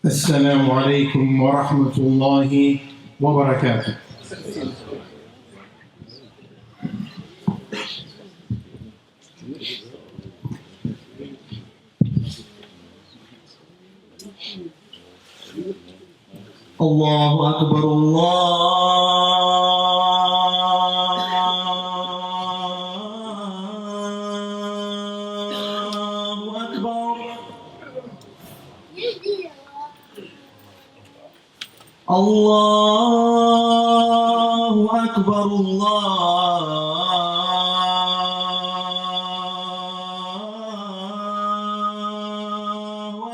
السلام عليكم ورحمة الله وبركاته. الله أكبر الله أكبر الله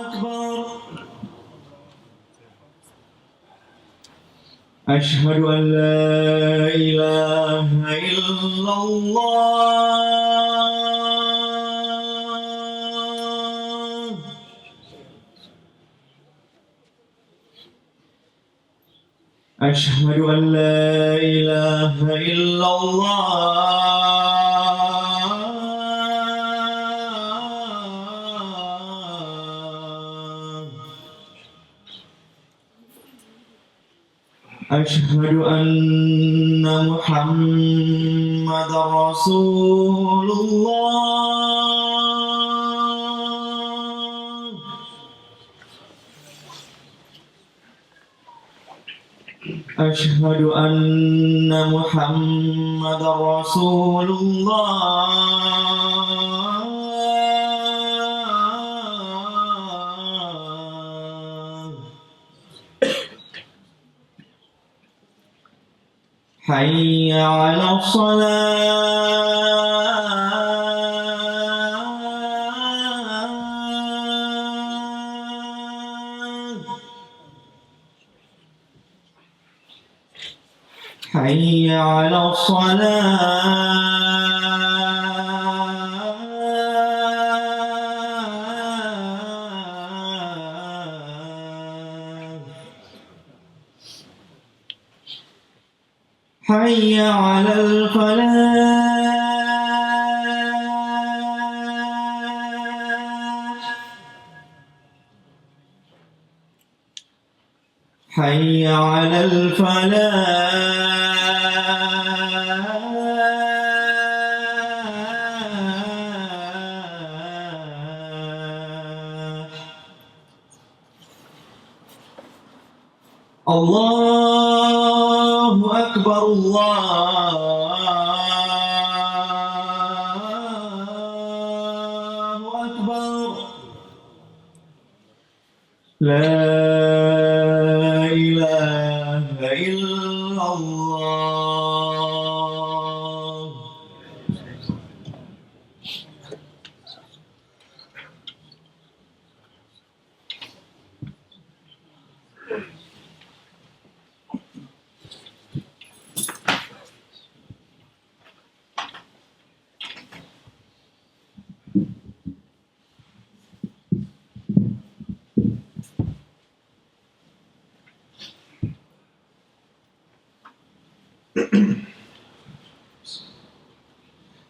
أكبر. أشهد أن لا إله إلا الله. أشهد أن لا إله إلا الله. أشهد أن محمدًا رسول الله. أشهد أن محمدًا رسول الله. حي على الصلاة. حي على الصلاة. حي على الفلاح. حي على الفلاح. الله أكبر الله أكبر. لا إله إلا الله.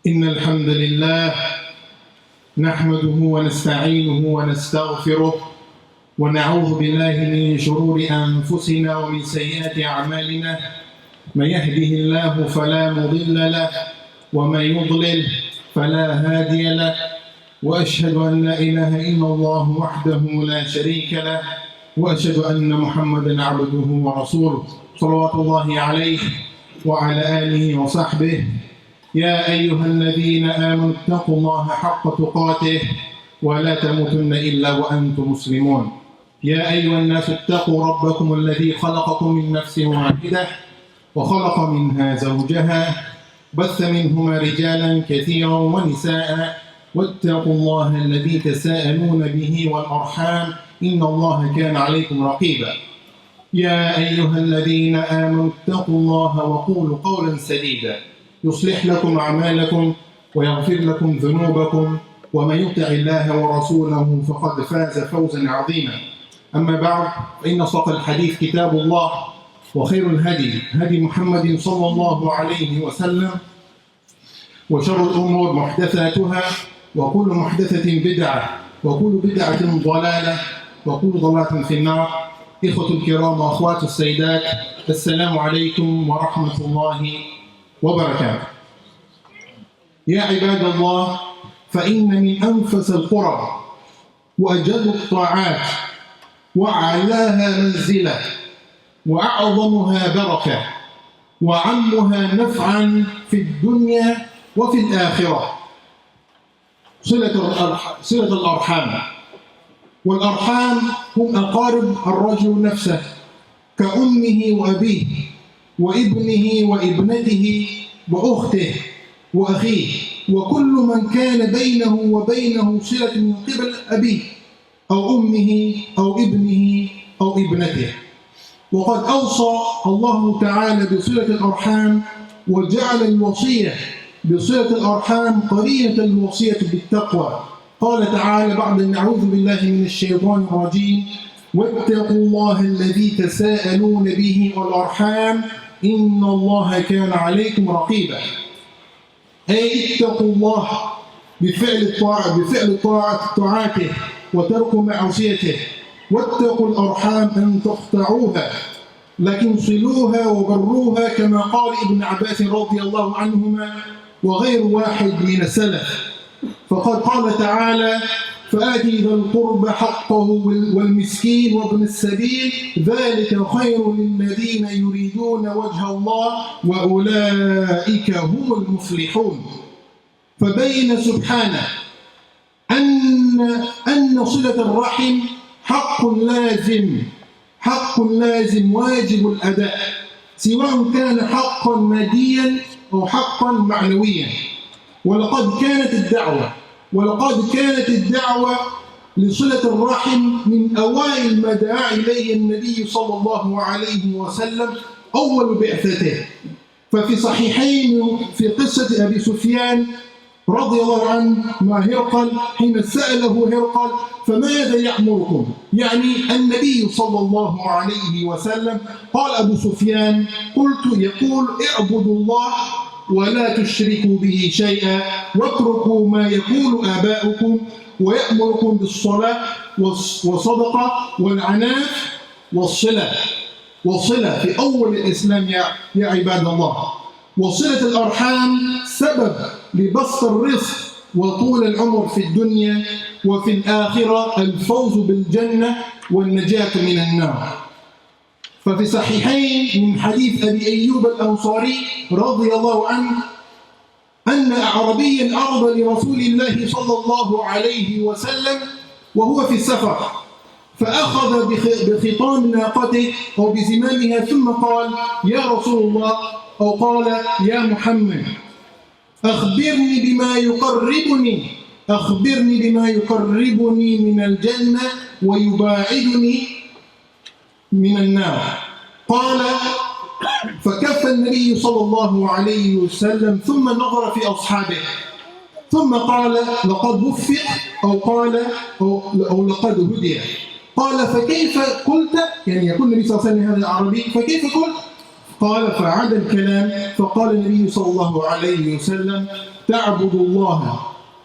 إن الحمد لله نحمده ونستعينه ونستغفره ونعوذ بالله من شرور أنفسنا ومن سيئات أعمالنا. من يهده الله فلا مضل له ومن يضلل فلا هادي له، وأشهد أن لا إله إلا الله وحده لا شريك له، وأشهد أن محمدًا عبده ورسوله صلوات الله عليه وعلى آله وصحبه. يا أيها الذين آمنوا اتقوا الله حق تقاته ولا تموتن إلا وأنتم مسلمون. يا أيها الناس اتقوا ربكم الذي خلقكم من نفس واحدة وخلق منها زوجها، بث منهما رجالا كثيرا ونساء، واتقوا الله الذي تساءلون به والأرحام إن الله كان عليكم رقيبا. يا أيها الذين آمنوا اتقوا الله وقولوا قولا سديدا يصلح لكم أعمالكم ويغفر لكم ذنوبكم، ومن يطع الله ورسوله فقد فاز فوزا عظيما. أما بعد، فإن أصدق الحديث كتاب الله، وخير الهدي هدي محمد صلى الله عليه وسلم، وشر الأمور محدثاتها، وكل محدثة بدعة، وكل بدعة ضلالة، وكل ضلالة في النار. إخوة الكرام وأخوات السيدات، السلام عليكم ورحمة الله وبركاته. يا عباد الله، فإن من أنفس القرب وأجل الطاعات وأعلاها منزلة وأعظمها بركة وعمها نفعا في الدنيا وفي الآخرة صلة الأرحام. والأرحام هم أقارب الرجل نفسه كأمه وأبيه وابنه وابنته وأخته وأخيه، وكل من كان بينه وبينه صلة من قبل أبيه أو أمه أو ابنه أو ابنته. وقد أوصى الله تعالى بصلة الأرحام وجعل الوصية بصلة الأرحام قرينة الوصية بالتقوى. قال تعالى بعد أن نعوذ بالله من الشيطان الرجيم: واتقوا الله الذي تساءلون به والأرحام إن الله كان عليكم رقيبا. أي اتقوا الله بفعل طاعته وترك معصيته، واتقوا الأرحام أن تقطعوها لكن صلوها وبروها، كما قال ابن عباس رضي الله عنهما وغير واحد من السلف. فقد قال تعالى: فآت ذا القربى حقه والمسكين وابن السبيل ذلك خير للذين يريدون وجه الله وأولئك هم المفلحون. فبين سبحانه أن صلة الرحم حق لازم واجب الأداء، سواء كان حقا ماديا أو حقا معنويا. ولقد كانت الدعوة لصلة الرحم من أوائل ما دعا إليه النبي صلى الله عليه وسلم أول بعثته. ففي صحيحين في قصة أبي سفيان رضي الله عنه مع هرقل، حين سأله هرقل: فماذا يأمركم؟ يعني النبي صلى الله عليه وسلم. قال أبو سفيان: يقول اعبدوا الله ولا تشركوا به شيئا واتركوا ما يقول آباؤكم، ويأمركم بالصلاة والصدقة والعناف والصلة في أول الإسلام يا عباد الله. وصلة الأرحام سبب لبسط الرزق وطول العمر في الدنيا، وفي الآخرة الفوز بالجنة والنجاة من النار. ففي صحيحين من حديث أبي أيوب الأنصاري رضي الله عنه أن أعرابيا عرض لرسول الله صلى الله عليه وسلم وهو في السفر، فأخذ بخطام ناقته أو بزمامها ثم قال: يا رسول الله، أو قال: يا محمد، أخبرني بما يقربني من الجنة ويباعدني من النار. قال: فكف النبي صلى الله عليه وسلم ثم نظر في أصحابه ثم قال: لقد وفق، أو قال أو لقد هدي. قال: فكيف قلت؟ يعني يقول النبي صلى الله عليه وسلم هذا العربي: فكيف قلت؟ قال: فعاد الكلام، فقال النبي صلى الله عليه وسلم: تعبد الله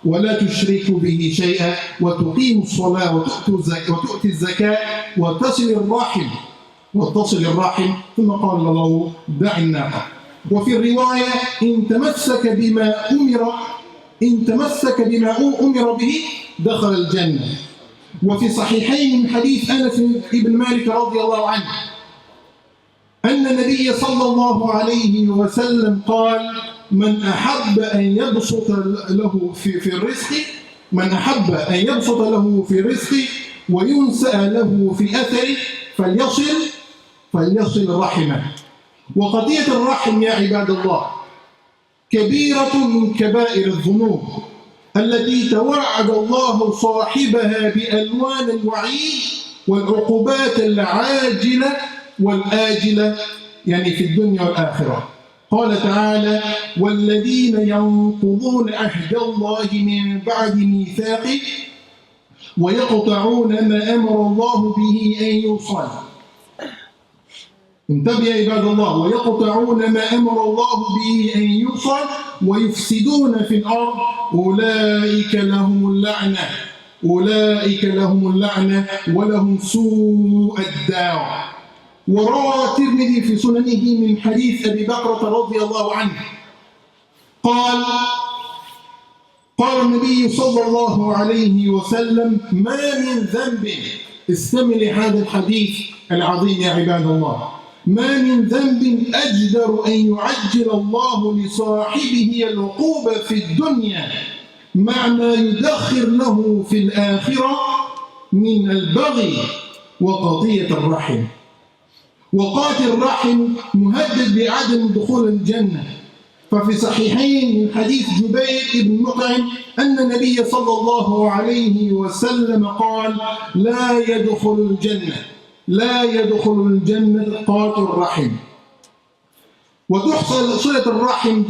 ولا تشرك به شيئا وتقيم الصلاة وتؤتي الزكاة وتصل الرحم، ثم قال له: دع الناقة. وفي الرواية: إن تمسك بما أمر به دخل الجنة. وفي صحيحين من حديث أنس بن مالك رضي الله عنه أن النبي صلى الله عليه وسلم قال: من أحب أن يبسط له في الرزق وينسأ له في أثره فليصل رحمه. وقضية الرحم يا عباد الله كبيرة من كبائر الذنوب التي توعد الله صاحبها بألوان الوعيد والعقوبات العاجلة والآجلة، يعني في الدنيا والآخرة. قال تعالى: والذين ينقضون عهد الله من بعد ميثاقه ويقطعون ما أمر الله به أن يوصل. انتبه يا عباد الله: ويقطعون ما أمر الله به أن يوصل ويفسدون في الأرض أولئك لهم اللعنة أولئك لهم اللعنة ولهم سوء الدار. وروى الترمذي في سننه من حديث أبي بكرة رضي الله عنه قال النبي صلى الله عليه وسلم: ما من ذنب، استمع لهذا الحديث العظيم يا عباد الله، ما من ذنب أجدر أن يعجل الله لصاحبه العقوبة في الدنيا مع ما يدخر له في الآخرة من البغي وقضية الرحم. وقاتل الرحم مهدد بعدم دخول الجنة. ففي صحيحين من حديث جبير بن مطعم أن النبي صلى الله عليه وسلم قال: لا يدخل الجنة قاتل الرحم. وتحصل صلة الرحم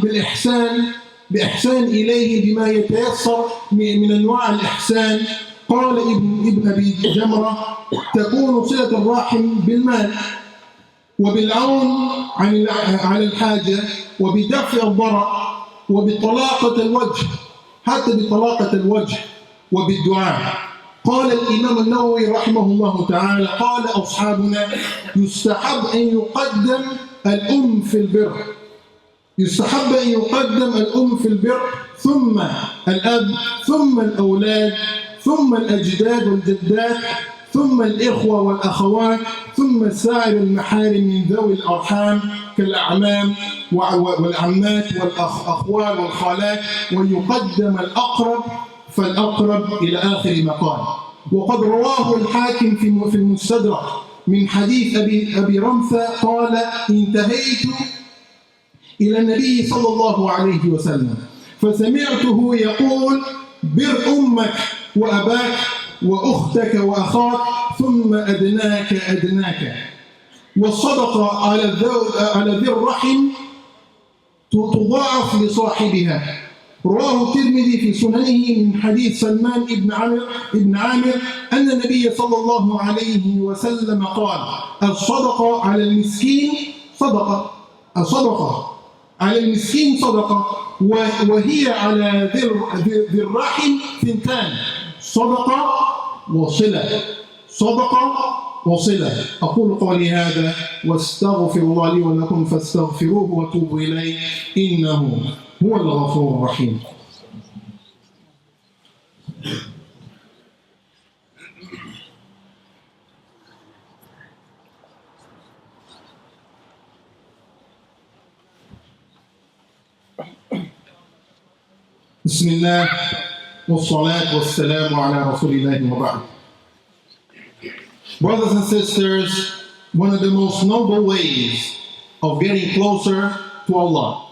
بإحسان إليه بما يتيسر من أنواع الإحسان. قال ابن أبي جمرة: تكون صلة الرحم بالمال وبالعون على الحاجة وبدفع الضرر وبطلاقة الوجه، حتى بطلاقة الوجه وبالدعاء. قال الإمام النووي رحمه الله تعالى: قال أصحابنا: يستحب أن يقدم الأم في البر، ثم الأب، ثم الأولاد، ثم الأجداد والجدات، ثم الإخوة والأخوات، ثم سائر المحارم من ذوي الأرحام كالأعمام والعمات والأخوال والخالات، ويقدم الأقرب فالأقرب إلى آخر ما قال. وقد رواه الحاكم في المستدرك من حديث أبي رمثة قال: انتهيت إلى النبي صلى الله عليه وسلم فسمعته يقول: بر أمك وأباك وأختك وأخاك ثم أدناك. والصدقة على ذي الرحم تضاعف لصاحبها. رواه الترمذي في سننه من حديث سلمان بن عامر أن النبي صلى الله عليه وسلم قال: الصدقة على المسكين صدقة، وهي على ذي الرحم ثنتان: صدقة وصلة. أقول قولي هذا واستغفر الله لي ولكم فاستغفروه وتوبوا إليه إنه هو الغفور الرحيم. بسم الله والصلاة والسلام على رسول الله وبعد. Brothers and sisters, one of the most noble ways of getting closer to Allah,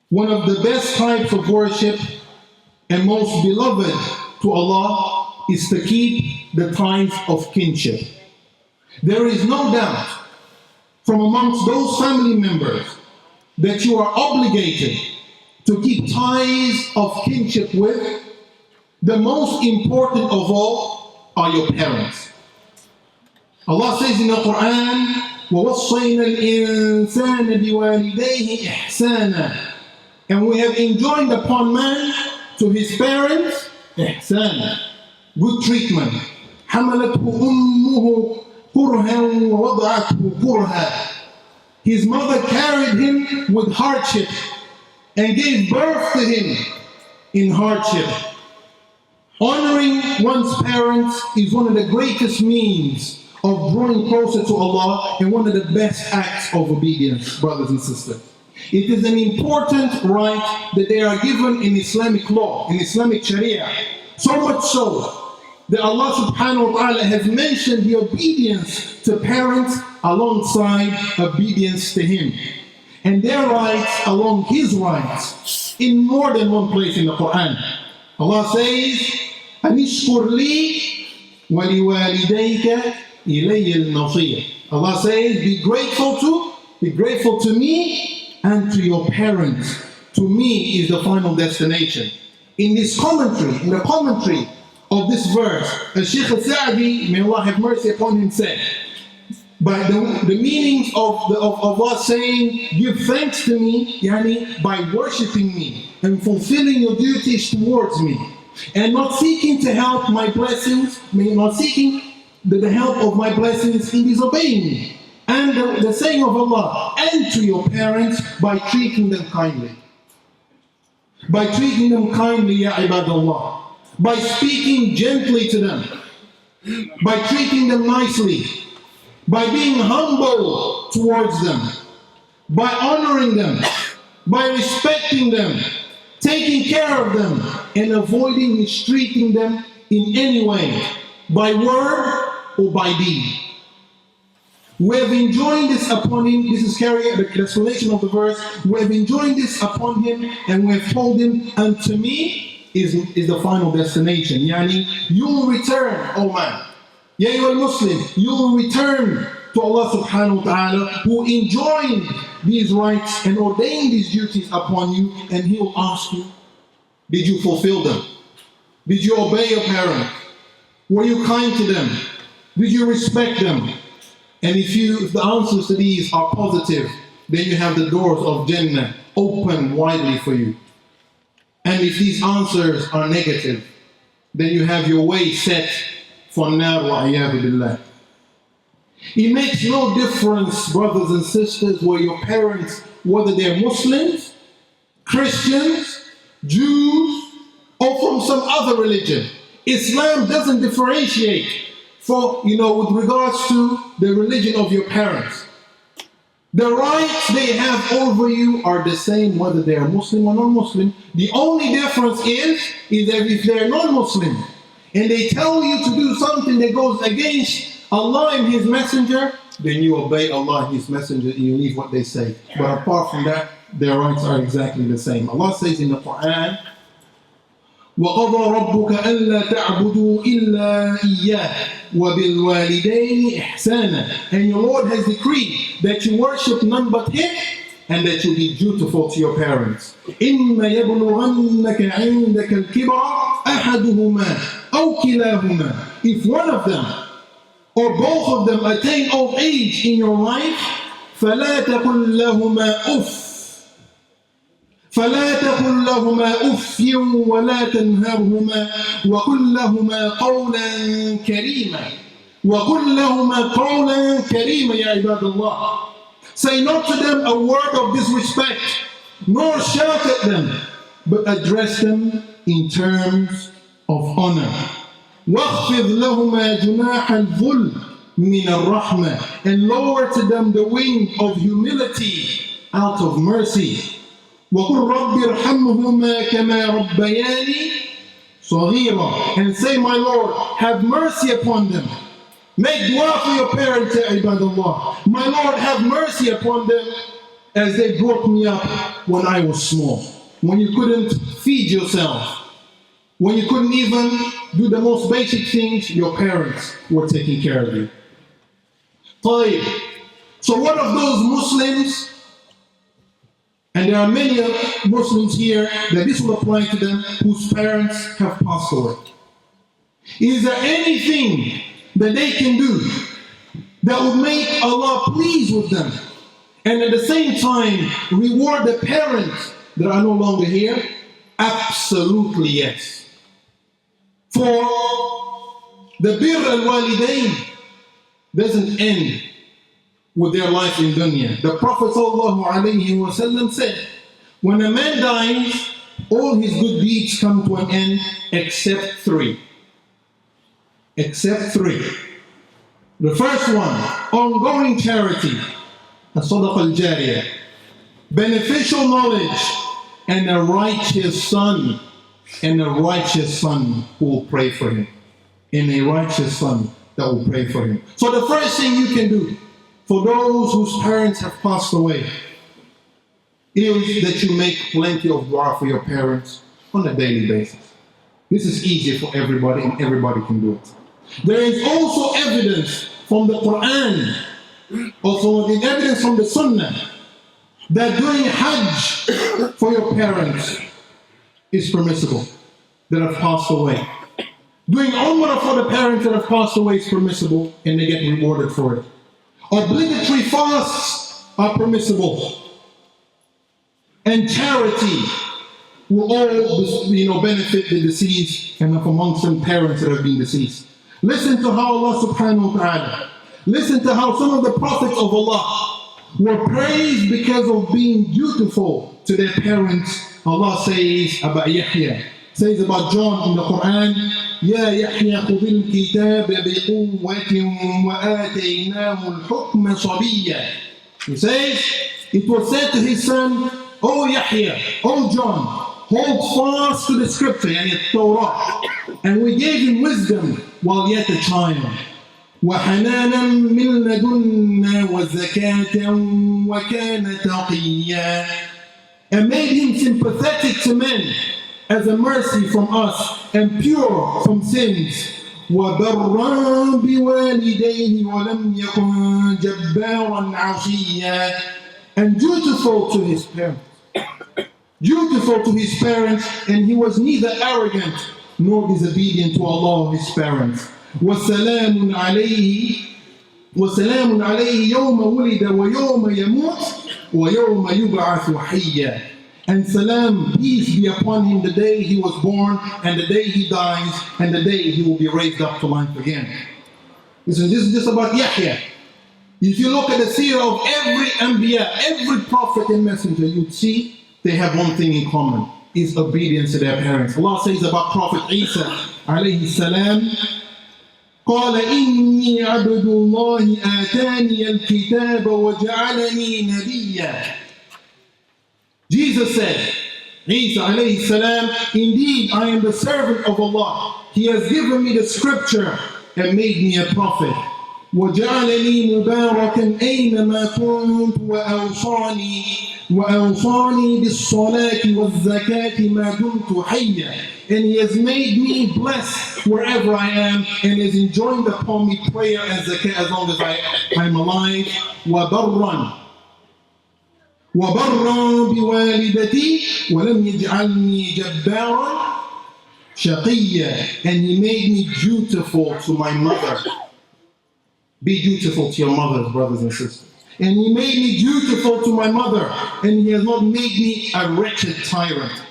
one of the best types of worship and most beloved to Allah is to keep the ties of kinship. There is no doubt from amongst those family members that you are obligated to keep ties of kinship with. The most important of all are your parents. Allah says in the Quran, وَوَصَّيْنَا الْإِنسَانَ بِوَالِدَيْهِ إِحْسَانًا, and we have enjoined upon man to his parents إحسانا, good treatment. حَمَلَتْهُ أُمُّهُ كُرْهًا وَوَضَعَتْهُ كُرْهًا, his mother carried him with hardship and gave birth to him in hardship. Honoring one's parents is one of the greatest means of drawing closer to Allah and one of the best acts of obedience, brothers and sisters. It is an important right that they are given in Islamic law, in Islamic Sharia. So much so that Allah subhanahu wa ta'ala has mentioned the obedience to parents alongside obedience to Him, and their rights along His rights in more than one place in the Quran. Allah says, أَنِشْكُرْ لِي وَلِوَالِدَيْكَ إِلَيَّ الْمَصِيرُ. Allah says, be grateful to me and to your parents. To me is the final destination. In the commentary of this verse, Shaykh al-Sa'di, may Allah have mercy upon him, said, by the meanings of Allah saying, give thanks to me, by worshipping me and fulfilling your duties towards me. And not seeking to help my blessings, not seeking the help of my blessings in disobeying me. And the saying of Allah, and to your parents by treating them kindly. By treating them kindly, ya ibadallah. By speaking gently to them. By treating them nicely. By being humble towards them. By honoring them. By respecting them. Taking care of them. And avoiding mistreating them in any way. By word or by deed. We have enjoined this upon him. This is carrying the explanation of the verse. We have enjoined this upon him, and we have told him, and to me is the final destination. Yani, you will return, oh man. Ya ayyuhal Muslim, you will return to Allah subhanahu wa ta'ala, who enjoined these rights and ordained these duties upon you, and he will ask you, did you fulfill them? Did you obey your parents? Were you kind to them? Did you respect them? And if the answers to these are positive, then you have the doors of Jannah open widely for you. And if these answers are negative, then you have your way set for nar wa iyadu billah. It makes no difference, brothers and sisters, where your parents, whether they're Muslims, Christians, Jews, or from some other religion. Islam doesn't differentiate with regards to the religion of your parents. The rights they have over you are the same whether they are Muslim or non-Muslim. The only difference is that if they're non-Muslim and they tell you to do something that goes against Allah and His Messenger, then you obey Allah and His Messenger and you leave what they say. But apart from that, their rights are exactly the same. Allah says in the Quran, وَقَضَى رَبُّكَ أَلَّا تَعْبُدُوا إِلَّا إِيَّاهُ وَبِالْوَالِدَيْنِ إِحْسَانًا. And your Lord has decreed that you worship none but Him and that you be dutiful to your parents. إِمَّا يَبْلُغَنَّكَ عِنْدَكَ الْكِبَرَ أَحَدُهُمَا أَوْ كِلَاهُمَا. If one of them or both of them attain old age in your life, فَلَا تَقُلْ لَهُمَا أُفٍّ فلا تقل لهما أف ولا تنهرهما وقل لهما قولا كريما وقل لهما قولا كريما يا عباد الله. Say not to them a word of disrespect, nor shout at them, but address them in terms of honor. واخفض لهما جناح الذل من الرحمة. And lower to them the wing of humility out of mercy. وَقُلْ رَبِّ ارْحَمْهُمَا كَمَا رَبَّيَانِي صَغِيرًا. And say, my Lord, have mercy upon them. Make dua for your parents, ya ibadallah. My Lord, have mercy upon them as they brought me up when I was small. When you couldn't feed yourself. When you couldn't even do the most basic things, your parents were taking care of you. So what of those Muslims, and there are many Muslims here that this will apply to them, whose parents have passed away. Is there anything that they can do that will make Allah pleased with them and at the same time reward the parents that are no longer here? Absolutely yes. For the bir al-walidain doesn't end with their life in dunya. The Prophet ﷺ said, when a man dies, all his good deeds come to an end except three. Except three. The first one, ongoing charity, as-sadaqa al-jariyah, beneficial knowledge, and a righteous son, who will pray for him. And a righteous son that will pray for him. So the first thing you can do for those whose parents have passed away is that you make plenty of dua for your parents on a daily basis. This is easy for everybody and everybody can do it. There is also evidence from the Quran, also evidence from the Sunnah, that doing Hajj for your parents is permissible that have passed away. Doing Umrah for the parents that have passed away is permissible and they get rewarded for it. Obligatory fasts are permissible. And charity will all benefit the deceased, and amongst them parents that have been deceased. Listen to how Allah subhanahu wa ta'ala, listen to how some of the prophets of Allah were praised because of being dutiful to their parents. Allah says about Yahya, says about John in the Quran, Ya Yahya khudil kitab biquwwatin wa ataynahu al-hukma sabiyya. He says, it was said to his son, O Yahya, O John, hold fast to the scripture, yani Torah, and we gave him wisdom while yet a child. وَحَنَانًا مِنْ لَدُنَّا وَزَكَاةً وَكَانَ تَقِيًّا, and made him sympathetic to men as a mercy from us and pure from sins. وَبَرًّا بِوَالِدَيْهِ وَلَمْ يَكُنْ جَبَّارًا عَصِيًّا, and dutiful to his parents. Dutiful to his parents, and he was neither arrogant nor disobedient to Allah his parents. وَسَلَامٌ عَلَيْهِ يَوْمَ وُلِدَ وَيَوْمَ يَمُوتُ وَيَوْمَ يُبْعَثُ حَيًّا, and salam, peace be upon him the day he was born, and the day he dies, and the day he will be raised up to life again. Listen, this is just about Yahya. If you look at the seerah of every Anbiya, every prophet and messenger, you'd see they have one thing in common, is obedience to their parents. Allah says about Prophet Isa alayhi salam, قال إني عبد الله آتاني الكتاب وجعلني نبيا. Jesus said, Isa alayhi salam, indeed I am the servant of Allah. He has given me the scripture and made me a prophet. وجعلني مباركا أينما كنت وأوصاني بالصلاة والزكاة ما دمت حيا. And he has made me blessed wherever I am, and has enjoined upon me prayer and zakah as long as I'm alive. وبرا بوالدتي ولم يجعلني جبارا شقيا. And he made me dutiful to my mother. Be dutiful to your mothers, brothers and sisters. And he made me dutiful to my mother, and he has not made me a wretched tyrant.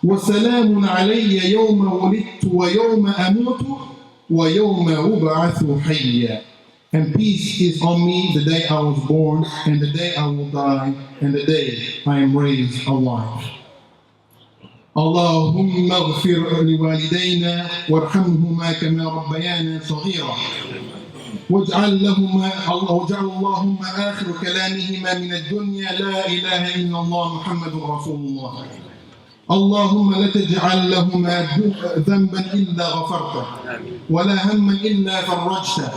وَسَلَامٌ عَلَيَّ يَوْمَ وُلِدْتُ وَيَوْمَ أَمُوتُ وَيَوْمَ أُبْعَثُ حَيًّا. And peace is on me the day I was born, and the day I will die, and the day I am raised alive. اللهم اغفر لوالدينا وارحمهما كما ربيانا صغيرا. واجعل اللهم آخر كلامهما من الدنيا لا إله إلا الله محمد رسول الله. اللهم لا تجعل لهما ذنبا إلا غفرته ولا هما إلا فرجته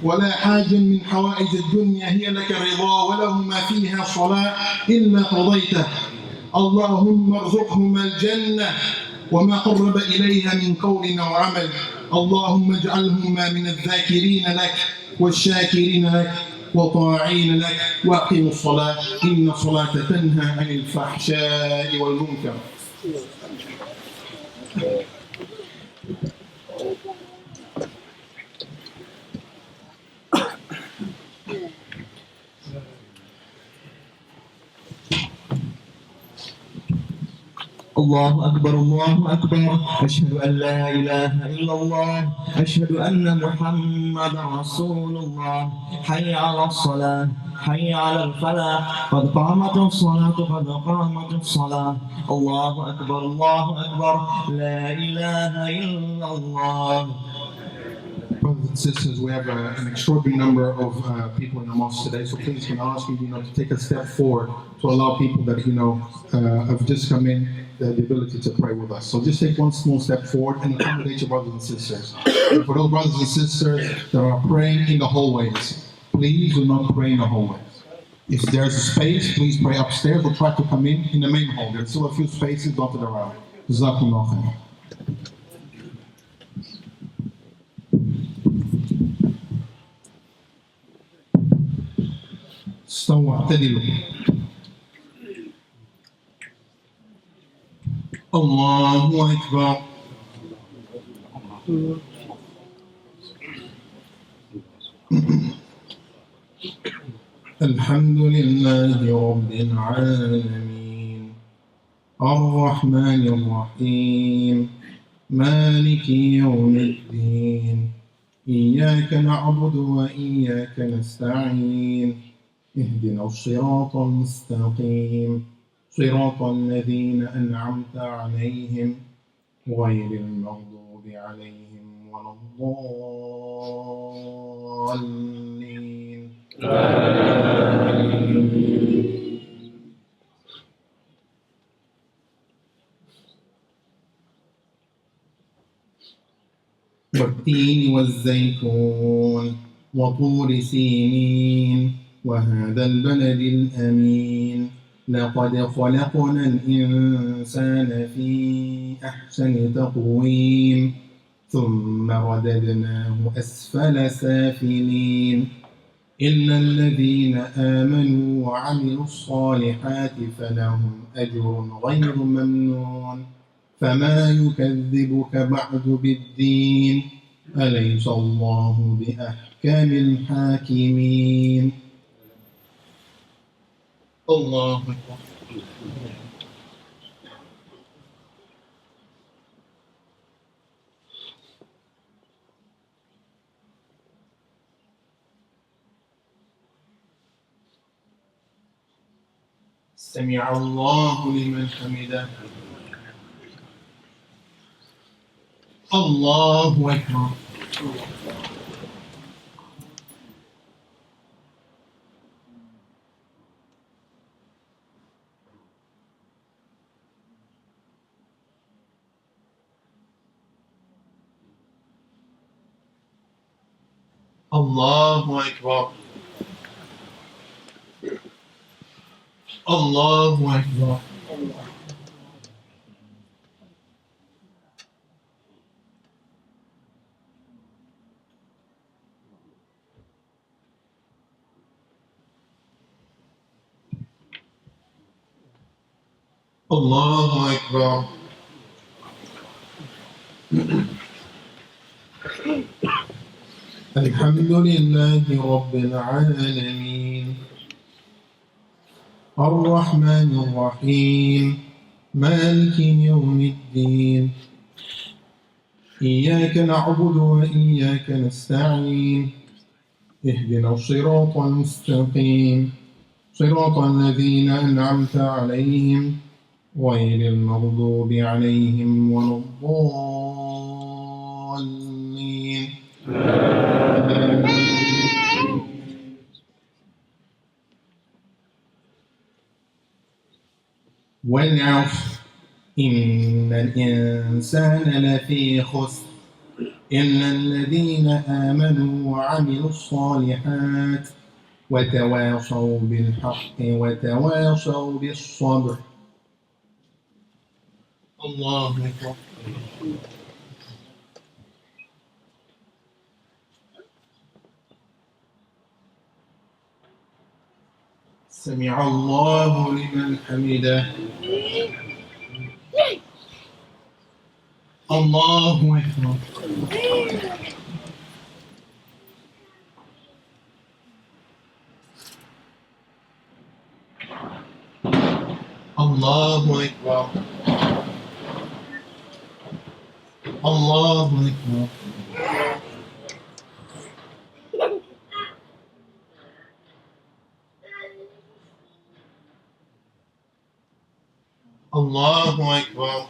ولا حاجا من حوائج الدنيا هي لك رضا ولهما فيها صلاة إلا قضيته. اللهم ارزقهما الجنة وما قرب إليها من قول أو عمل. اللهم اجعلهما من الذاكرين لك والشاكرين لك وطاعين لك. وأقيموا الصلاة إن الصلاة تنهى عن الفحشاء والمنكر. الله أكبر الله أكبر. أشهد أن لا إله إلا الله. أشهد أن محمد رسول الله. حي على الصلاة حي على الفلاح قد قامت الصلاة قد قامت الصلاة. الله أكبر الله أكبر. لا إله إلا الله. Brothers and sisters, we have an extraordinary number of people in the mosque today, so please can I ask you, to take a step forward to allow people that have just come in the ability to pray with us. So just take one small step forward and accommodate your brothers and sisters. And for those brothers and sisters that are praying in the hallways, please do not pray in the hallways. If there's a space, please pray upstairs or try to come in the main hall. There's still a few spaces dotted around. Jazakumullah khair. استووا اعتدلوا. الله أكبر. الحمد لله رب العالمين الرحمن الرحيم مالك يوم الدين إياك نعبد وإياك نستعين اهدنا الصراط المستقيم صراط الذين أنعمت عليهم غير المغضوب عليهم ولا الضالين والتين والزيتون وطور سينين وهذا البلد الأمين لقد خلقنا الإنسان في أحسن تقويم ثم رددناه أسفل سافلين إلا الذين آمنوا وعملوا الصالحات فلهم أجر غير ممنون فما يكذبك بعد بالدين أليس الله بأحكم الحاكمين الله أكبر سمع الله لمن حمده الله أكبر الله أكبر الله أكبر الله أكبر الحمد لله رب العالمين الرحمن الرحيم مالك يوم الدين إياك نعبد وإياك نستعين اهدنا الصراط المستقيم صراط الذين أنعمت عليهم غير المغضوب عليهم ولا الضالين والعصر إن الإنسان لفي خسر إلا الذين آمنوا وعملوا الصالحات وتواصوا بالحق وتواصوا بالصبر الله أكبر سمع الله لمن حمده الله أكبر الله أكبر الله أكبر الله أكبر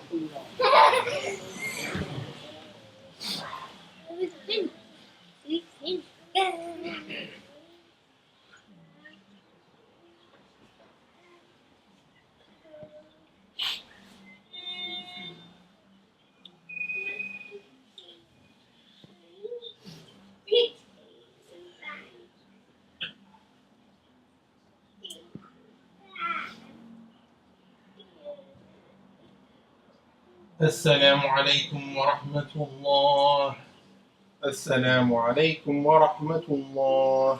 السلام عليكم ورحمة الله السلام عليكم ورحمة الله